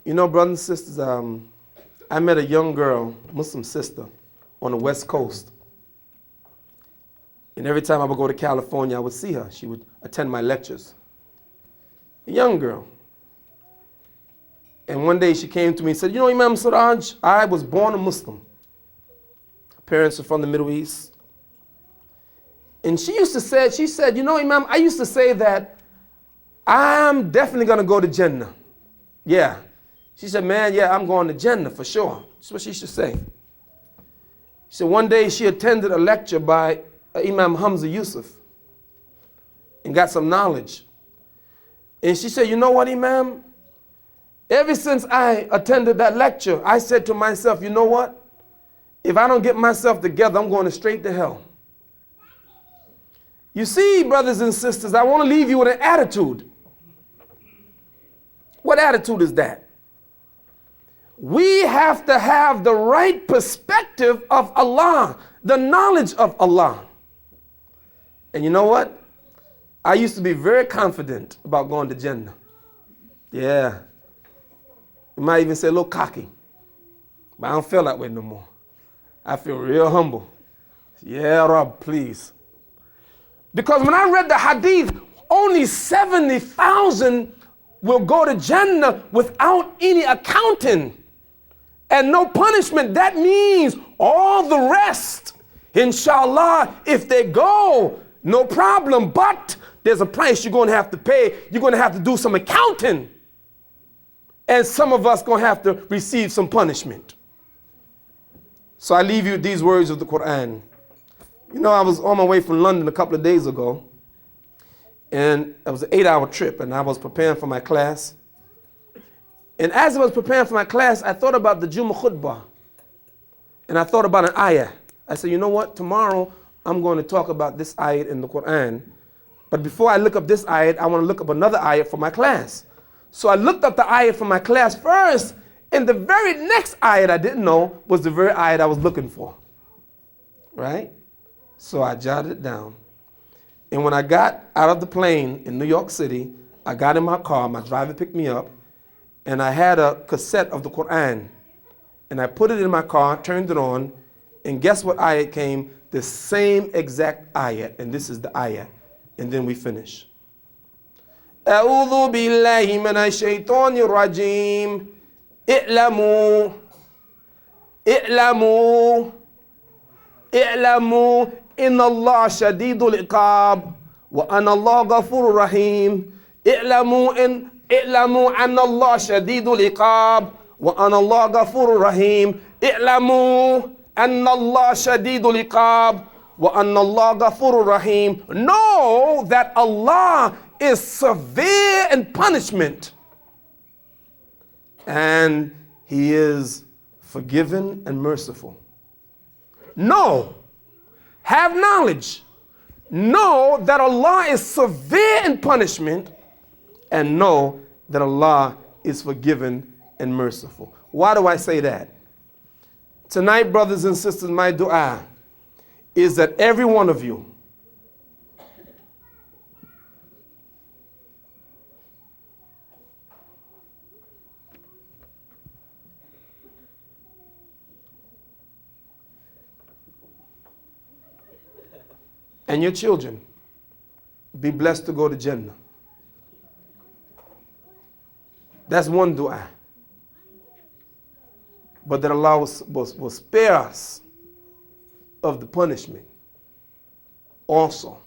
You know, brothers and sisters, I met a young girl, Muslim sister, on the West Coast. And every time I would go to California, I would see her. She would attend my lectures. A young girl. And one day she came to me and said, you know, Imam Siraj, I was born a Muslim. Her parents are from the Middle East. And she said, you know, Imam, I used to say that I'm definitely going to go to Jannah. Yeah. She said, man, yeah, I'm going to Jannah for sure. That's what she should say. She said one day she attended a lecture by Imam Hamza Yusuf and got some knowledge. And she said, you know what, Imam? Ever since I attended that lecture, I said to myself, you know what? If I don't get myself together, I'm going straight to hell. You see, brothers and sisters, I want to leave you with an attitude. What attitude is that? We have to have the right perspective of Allah, the knowledge of Allah. And you know what? I used to be very confident about going to Jannah. Yeah. You might even say a little cocky. But I don't feel that way no more. I feel real humble. Yeah, Rabb, please. Because when I read the hadith, only 70,000 will go to Jannah without any accounting and no punishment. That means all the rest, inshallah, if they go, no problem. But there's a price you're going to have to pay. You're going to have to do some accounting. And some of us going to have to receive some punishment. So I leave you with these words of the Quran. You know, I was on my way from London a couple of days ago. And it was an 8-hour trip, and I was preparing for my class. And as I was preparing for my class, I thought about the Jummah khutbah. And I thought about an ayah. I said, you know what? Tomorrow, I'm going to talk about this ayat in the Quran. But before I look up this ayat, I want to look up another ayat for my class. So I looked up the ayat for my class first, and the very next ayat I didn't know was the very ayat I was looking for. Right? So I jotted it down. And when I got out of the plane in New York City, I got in my car, my driver picked me up, and I had a cassette of the Quran. And I put it in my car, turned it on, and guess what ayat came? The same exact ayat, and this is the ayat. And then we finish. أعوذ بالله من الشيطان الرجيم اعلموا إن الله شديد العقاب وأن الله غفور رحيم اعلموا أن الله شديد العقاب وأن الله غفور رحيم اعلموا أن الله شديد العقاب وأن الله غفور رحيم. Know that Allah is severe in punishment and He is forgiving and merciful. Know, have knowledge, know that Allah is severe in punishment, and know that Allah is forgiving and merciful. Why do I say that? Tonight, brothers and sisters, my dua is that every one of you and your children be blessed to go to Jannah. That's one dua. But that Allah will spare us of the punishment also.